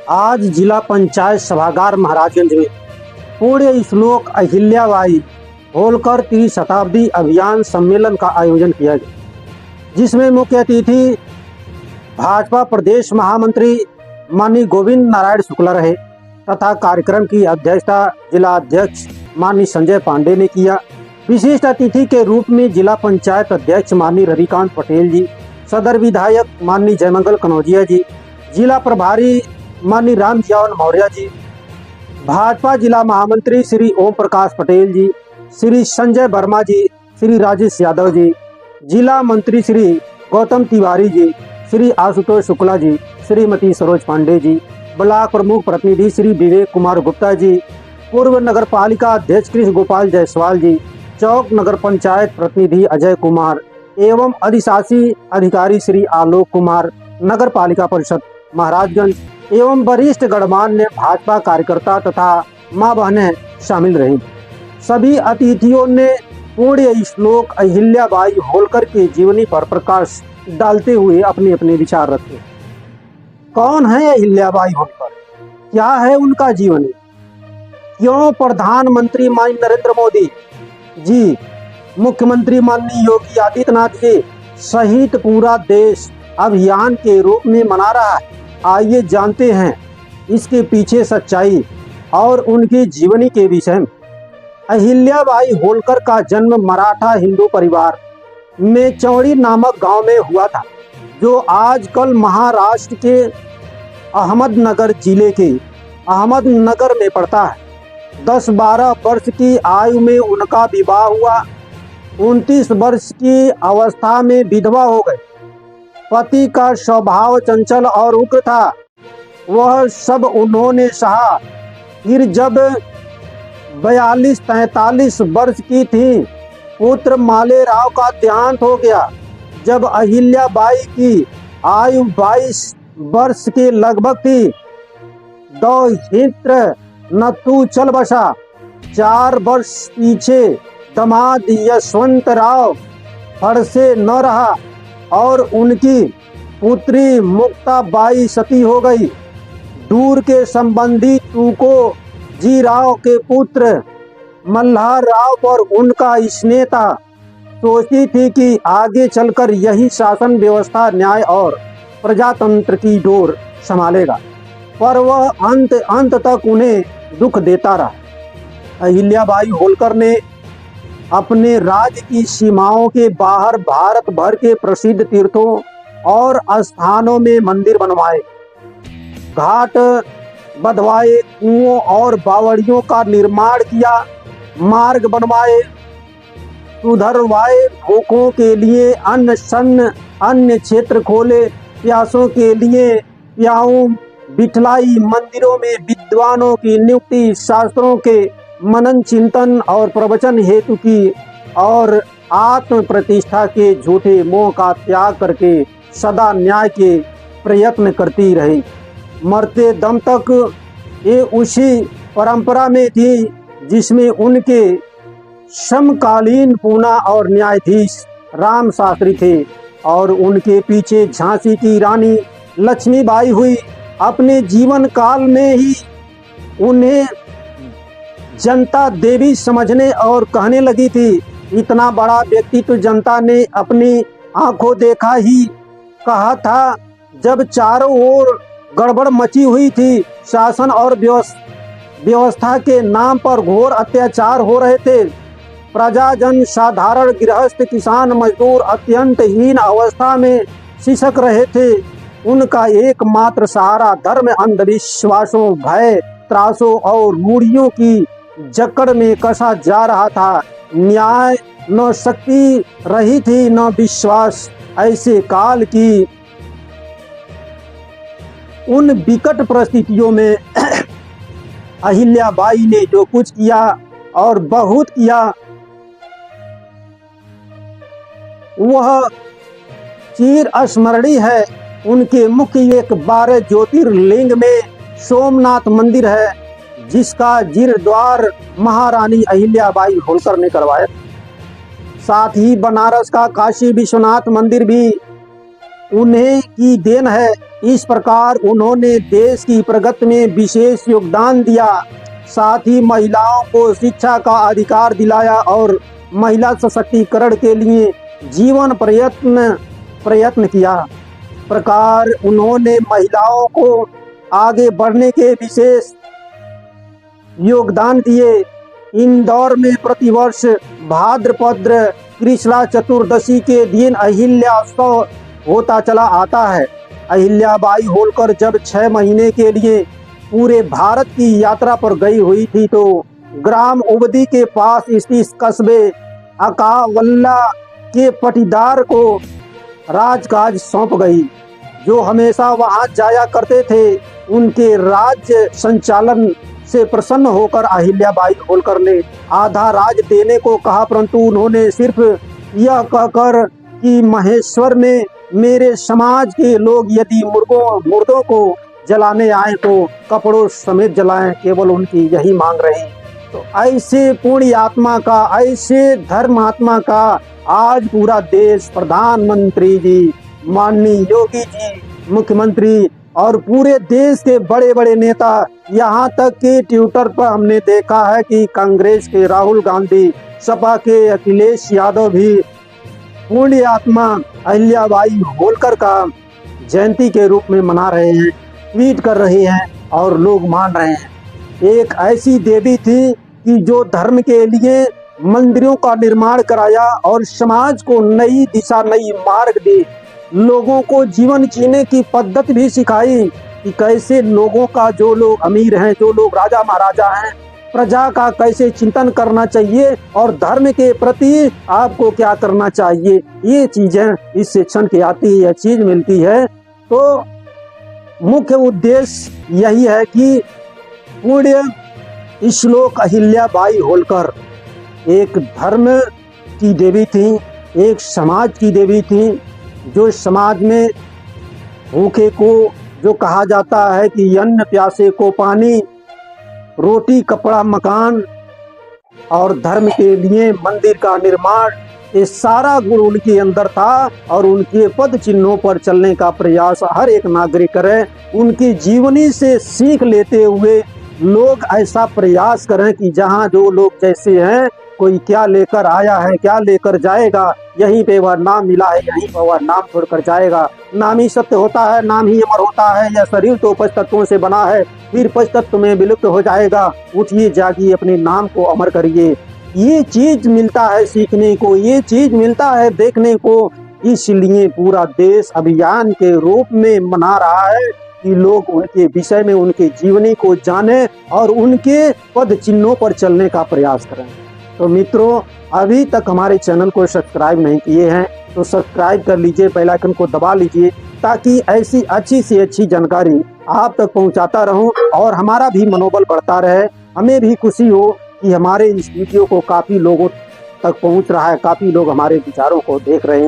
आज जिला पंचायत सभागार महाराजगंज में पुण्य श्लोक अहिल्याबाई होलकर त्रिशताब्दी अभियान सम्मेलन का आयोजन किया गया, जिसमें मुख्य अतिथि भाजपा प्रदेश महामंत्री माननीय गोविंद नारायण शुक्ला रहे तथा कार्यक्रम की अध्यक्षता जिला अध्यक्ष माननीय संजय पांडे ने किया। विशिष्ट अतिथि के रूप में जिला पंचायत अध्यक्ष माननीय रविकांत पटेल जी, सदर विधायक माननीय जयमंगल कनौजिया जी, जिला प्रभारी माननीय राम जियावन मौर्य जी, भाजपा जिला महामंत्री श्री ओम प्रकाश पटेल जी, श्री संजय वर्मा जी, श्री राजेश यादव जी, जिला मंत्री श्री गौतम तिवारी जी, श्री आशुतोष शुक्ला जी, श्रीमती सरोज पांडे जी, ब्लॉक प्रमुख प्रतिनिधि श्री विवेक कुमार गुप्ता जी, पूर्व नगर पालिका अध्यक्ष कृष्ण गोपाल जायसवाल जी, चौक नगर पंचायत प्रतिनिधि अजय कुमार एवं अधिशासी अधिकारी श्री आलोक कुमार, नगर पालिका परिषद महाराजगंज एवं वरिष्ठ गणमान्य भाजपा कार्यकर्ता तथा मां बहनें शामिल रहीं। सभी अतिथियों ने पुण्य श्लोक अहिल्याबाई होलकर के जीवनी पर प्रकाश डालते हुए अपने अपने विचार रखे। कौन है अहिल्याबाई होलकर, क्या है उनका जीवनी, क्यों प्रधानमंत्री माननीय नरेंद्र मोदी जी, मुख्यमंत्री माननीय योगी आदित्यनाथ जी सहित पूरा देश अभियान के रूप में मना रहा है। आइए जानते हैं इसके पीछे सच्चाई और उनकी जीवनी के विषय में। अहिल्याबाई होलकर का जन्म मराठा हिंदू परिवार में चौड़ी नामक गांव में हुआ था, जो आजकल महाराष्ट्र के अहमदनगर जिले के अहमदनगर में पड़ता है। 10-12 वर्ष की आयु में उनका विवाह हुआ। 29 वर्ष की अवस्था में विधवा हो गए। पति का स्वभाव चंचल और उग्र था, वह सब उन्होंने सहा। फिर जब 42-43 वर्ष की थी, पुत्र मालेराव का देहांत हो गया। जब अहिल्याबाई की आयु 22 वर्ष के लगभग थी, दौहित्र न तू चल बसा। 4 वर्ष पीछे दामाद यशवंतराव फड़से न रहा और उनकी पुत्री मुक्ताबाई सती हो गई। दूर के संबंधी तुको जी राव के पुत्र मल्हार राव पर उनका स्नेह था। सोचती थी कि आगे चलकर यही शासन व्यवस्था, न्याय और प्रजातंत्र की डोर संभालेगा, पर वह अंत तक उन्हें दुख देता रहा। अहिल्याबाई होलकर ने अपने राज्य की सीमाओं के बाहर भारत भर के प्रसिद्ध तीर्थों और स्थानों में मंदिर बनवाए, घाट बंधवाए, कुओं और बावड़ियों का निर्माण किया, मार्ग बनवाए, सुधरवाए, भूखों के लिए अन्न सन्न अन्य क्षेत्र खोले, प्यासों के लिए प्याऊ बिठलाई, मंदिरों में विद्वानों की नियुक्ति, शास्त्रों के मनन चिंतन और प्रवचन हेतु की, और आत्म प्रतिष्ठा के झूठे मोह का त्याग करके सदा न्याय के प्रयत्न करती रही। मरते दम तक ये उसी परंपरा में थी जिसमें उनके समकालीन पूना और न्यायाधीश राम शास्त्री थे और उनके पीछे झांसी की रानी लक्ष्मीबाई हुई। अपने जीवन काल में ही उन्हें जनता देवी समझने और कहने लगी थी। इतना बड़ा व्यक्तित्व जनता ने अपनी आंखों देखा ही कहा था। जब चारों ओर गड़बड़ मची हुई थी, शासन और व्यवस्था के नाम पर घोर अत्याचार हो रहे थे, प्रजाजन साधारण गृहस्थ किसान मजदूर अत्यंत हीन अवस्था में सिसक रहे थे, उनका एकमात्र सहारा धर्म, अंधविश्वासों, भय, त्रासों और रूढ़ियों की जकड़ में कसा जा रहा था। न्याय न शक्ति रही थी न विश्वास। ऐसे काल की उन विकट परिस्थितियों में अहिल्याबाई ने जो कुछ किया और बहुत किया, वह चिर स्मरणीय है। उनके मुख्य 12 ज्योतिर्लिंग में सोमनाथ मंदिर है, जिसका जीर्णोद्धार महारानी अहिल्याबाई होलकर ने करवाया। साथ ही बनारस का काशी विश्वनाथ मंदिर भी उन्हें की देन है। इस प्रकार उन्होंने देश की प्रगति में विशेष योगदान दिया। साथ ही महिलाओं को शिक्षा का अधिकार दिलाया और महिला सशक्तिकरण के लिए जीवन प्रयत्न किया। प्रकार उन्होंने महिलाओं को आगे बढ़ने के विशेष योगदान दिए। इंदौर में प्रतिवर्ष भाद्रपद कृष्णा चतुर्दशी के दिन अहिल्या उत्सव होता चला आता है। अहिल्याबाई होलकर जब 6 महीने के लिए पूरे भारत की यात्रा पर गई हुई थी तो ग्राम उबदी के पास स्थित कस्बे अकावल्ला के पटीदार को राजकाज सौंप गई, जो हमेशा वहां जाया करते थे। उनके राज्य संचालन से प्रसन्न होकर अहिल्याबाई होलकर ने आधा राज देने को कहा, परंतु उन्होंने सिर्फ यह कहकर कि महेश्वर में मेरे समाज के लोग यदि मुर्दों को जलाने आए तो कपड़ों समेत जलाएं, केवल उनकी यही मांग रही। तो ऐसे पुण्य आत्मा का, ऐसे धर्म आत्मा का आज पूरा देश, प्रधानमंत्री जी, माननीय योगी जी, मुख्यमंत्री और पूरे देश के बड़े बड़े नेता, यहाँ तक कि ट्विटर पर हमने देखा है कि कांग्रेस के राहुल गांधी, सपा के अखिलेश यादव भी पुण्य आत्मा अहिल्याबाई होलकर का जयंती के रूप में मना रहे हैं, ट्वीट कर रहे हैं और लोग मान रहे हैं। एक ऐसी देवी थी कि जो धर्म के लिए मंदिरों का निर्माण कराया और समाज को नई दिशा, नई मार्ग दी। लोगों को जीवन जीने की पद्धति भी सिखाई कि कैसे लोगों का, जो लोग अमीर हैं, जो लोग राजा महाराजा हैं, प्रजा का कैसे चिंतन करना चाहिए और धर्म के प्रति आपको क्या करना चाहिए। ये चीजें इस शिक्षण की आती है, चीज मिलती है। तो मुख्य उद्देश्य यही है कि पुण्य श्लोक अहिल्याबाई होलकर एक धर्म की देवी थी, एक समाज की देवी थी, जो समाज में भूखे को, जो कहा जाता है कि अन्न प्यासे को पानी, रोटी कपड़ा मकान और धर्म के लिए मंदिर का निर्माण, ये सारा गुण उनके अंदर था और उनके पद चिन्हों पर चलने का प्रयास हर एक नागरिक करे। उनकी जीवनी से सीख लेते हुए लोग ऐसा प्रयास करें कि जहाँ जो लोग जैसे हैं, कोई क्या लेकर आया है, क्या लेकर जाएगा, यहीं पे वह नाम मिला है, यहीं पर वह नाम छोड़कर जाएगा। नाम ही सत्य होता है, नाम ही अमर होता है। यह शरीर तो 5 तत्वों से बना है, फिर 5 तत्व में विलुप्त हो जाएगा। उठिए, जागिए, अपने नाम को अमर करिए। ये चीज मिलता है सीखने को, ये चीज मिलता है देखने को। इसलिए पूरा देश अभियान के रूप में मना रहा है कि लोग उनके विषय में, उनके जीवनी को जाने और उनके पद चिन्हों पर चलने का प्रयास करें। तो मित्रों, अभी तक हमारे चैनल को सब्सक्राइब नहीं किए हैं तो सब्सक्राइब कर लीजिए, बेल आइकन को दबा लीजिए, ताकि ऐसी अच्छी से अच्छी जानकारी आप तक पहुंचाता रहूं और हमारा भी मनोबल बढ़ता रहे। हमें भी खुशी हो कि हमारे इस वीडियो को काफ़ी लोगों तक पहुंच रहा है, काफ़ी लोग हमारे विचारों को देख रहे हैं।